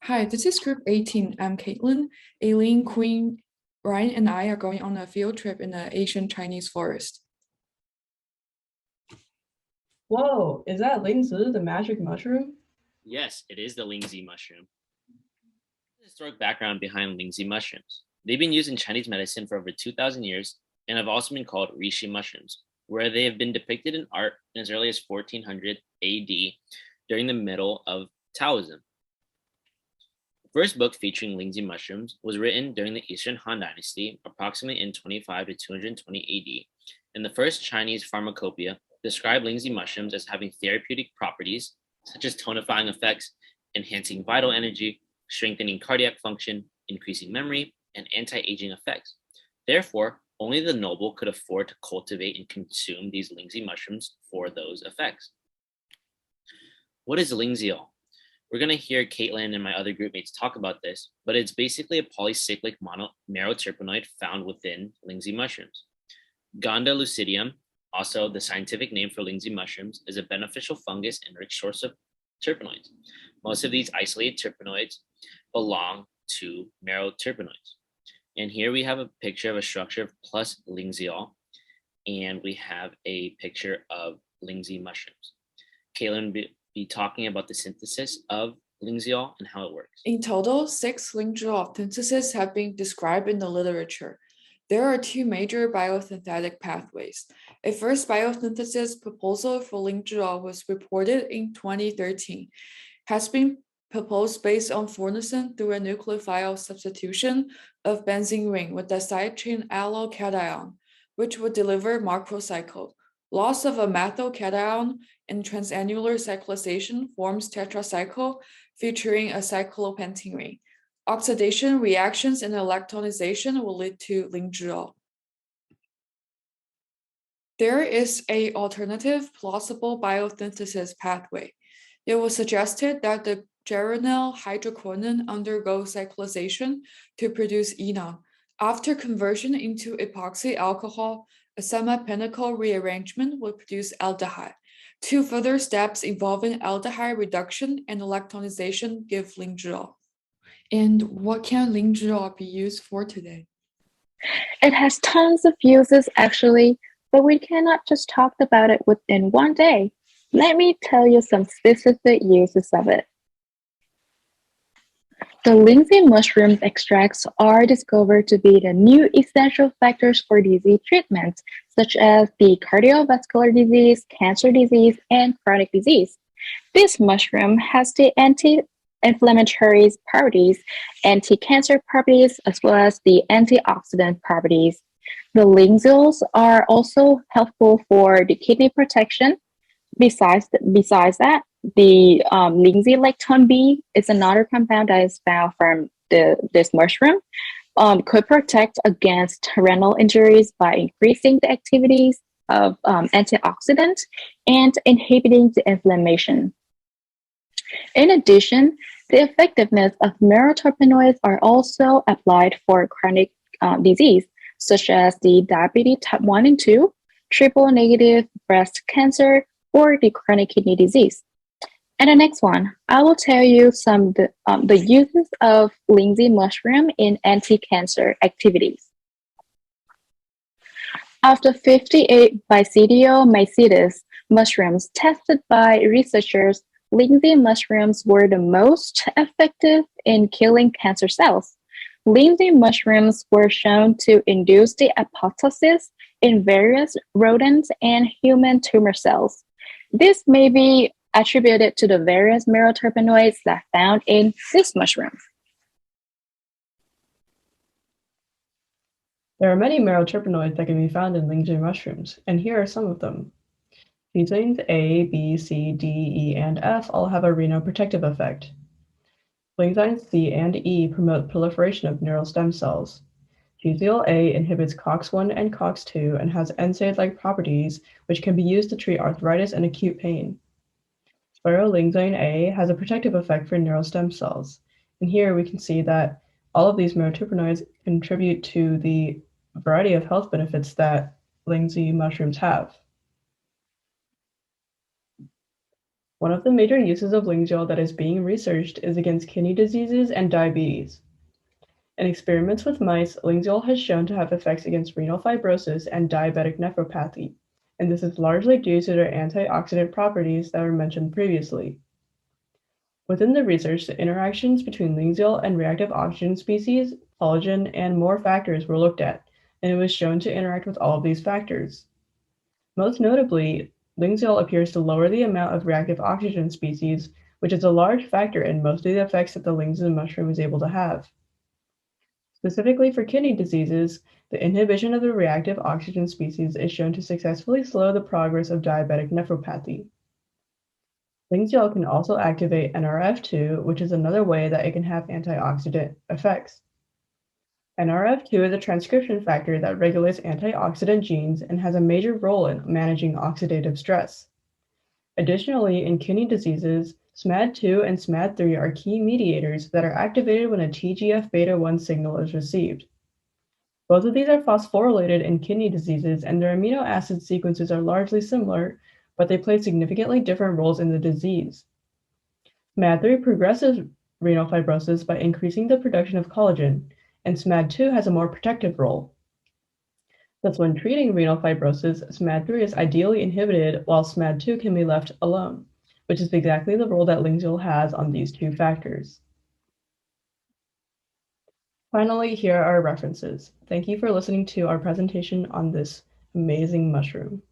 Hi, this is Group 18. I'm Kaitlyn. Elaine, Quyen, Ryan, and I are going on a field trip in the Asian Chinese forest. Whoa, is that Lingzi, the magic mushroom? Yes, it is the Lingzi mushroom. The historic background behind Lingzi mushrooms. They've been used in Chinese medicine for over 2,000 years and have also been called reishi mushrooms, where they have been depicted in art as early as 1400 AD during the middle of Taoism. The first book featuring Lingzi mushrooms was written during the Eastern Han Dynasty, approximately in 25 to 220 AD, and the first Chinese pharmacopoeia described Lingzi mushrooms as having therapeutic properties such as tonifying effects, enhancing vital energy, strengthening cardiac function, increasing memory, and anti-aging effects. Therefore, only the noble could afford to cultivate and consume these Lingzi mushrooms for those effects. What is Lingzhiol? We're going to hear Kaitlyn and my other group mates talk about this, but it's basically a polycyclic monomeroterpenoid found within Lingzi mushrooms. Gonda lucidium, also the scientific name for Lingzi mushrooms, is a beneficial fungus and rich source of terpenoids. Most of these isolated terpenoids belong to meroterpenoids. And here we have a picture of a structure plus Lingzhiol, and we have a picture of Lingzi mushrooms. Kaitlyn will be talking about the synthesis of Lingzhiol and how it works. In total, 6 Lingzhiol syntheses have been described in the literature. There are 2 major biosynthetic pathways. A first biosynthesis proposal for Lingzhiol was reported in 2013, has been proposed based on farnesin through a nucleophile substitution of benzene ring with the side chain allocation, which would deliver macrocycle. Loss of a methyl cation in transannular cyclization forms tetracycle featuring a cyclopentene ring. Oxidation reactions and electronization will lead to Lingzhiol. There is an alternative plausible biosynthesis pathway. It was suggested that the geranyl hydroquinone undergo cyclization to produce enol. After conversion into epoxy alcohol, a semi-pentacle rearrangement will produce aldehyde. 2 further steps involving aldehyde reduction and electronization give Lingzhiol. And what can Lingzhiol be used for today? It has tons of uses actually, but we cannot just talk about it within one day. Let me tell you some specific uses of it. The Lingzi mushroom extracts are discovered to be the new essential factors for disease treatment, such as the cardiovascular disease, cancer disease, and chronic disease. This mushroom has the anti-inflammatory properties, anti-cancer properties, as well as the antioxidant properties. The Lingzhiols are also helpful for the kidney protection. Besides that, the Lingzi lactone B is another compound that is found from this mushroom. Could protect against renal injuries by increasing the activities of antioxidants and inhibiting the inflammation. In addition, the effectiveness of meroterpenoids are also applied for chronic disease, such as the diabetes type 1 and 2, triple negative breast cancer, or the chronic kidney disease. And the next one, I will tell you some of the uses of Lingzi mushroom in anti-cancer activities. Of the 58 mycetes mushrooms tested by researchers, Lingzi mushrooms were the most effective in killing cancer cells. Lingzi mushrooms were shown to induce the apoptosis in various rodent and human tumor cells. This may be attributed to the various meroterpenoids that are found in this mushroom. There are many meroterpenoids that can be found in Lingzhi mushrooms, and here are some of them. Phenylanes A, B, C, D, E, and F all have a renoprotective effect. Lingzines C and E promote proliferation of neural stem cells. Lingzhiol A inhibits COX-1 and COX-2 and has NSAID-like properties which can be used to treat arthritis and acute pain. Spirulingzine A has a protective effect for neural stem cells. And here we can see that all of these meroterpenoids contribute to the variety of health benefits that Lingzi mushrooms have. One of the major uses of Lingzhiol that is being researched is against kidney diseases and diabetes. In experiments with mice, Lingzhiol has shown to have effects against renal fibrosis and diabetic nephropathy, and this is largely due to their antioxidant properties that were mentioned previously. Within the research, the interactions between Lingzhiol and reactive oxygen species, collagen, and more factors were looked at, and it was shown to interact with all of these factors. Most notably, Lingzhiol appears to lower the amount of reactive oxygen species, which is a large factor in most of the effects that the Lingzi mushroom is able to have. Specifically for kidney diseases, the inhibition of the reactive oxygen species is shown to successfully slow the progress of diabetic nephropathy. Lingzhiol can also activate NRF2, which is another way that it can have antioxidant effects. NRF2 is a transcription factor that regulates antioxidant genes and has a major role in managing oxidative stress. Additionally, in kidney diseases, SMAD2 and SMAD3 are key mediators that are activated when a TGF-beta1 signal is received. Both of these are phosphorylated in kidney diseases, and their amino acid sequences are largely similar, but they play significantly different roles in the disease. SMAD3 progresses renal fibrosis by increasing the production of collagen, and SMAD2 has a more protective role. Thus, when treating renal fibrosis, SMAD3 is ideally inhibited while SMAD2 can be left alone, which is exactly the role that Lingzhiol has on these two factors. Finally, here are our references. Thank you for listening to our presentation on this amazing mushroom.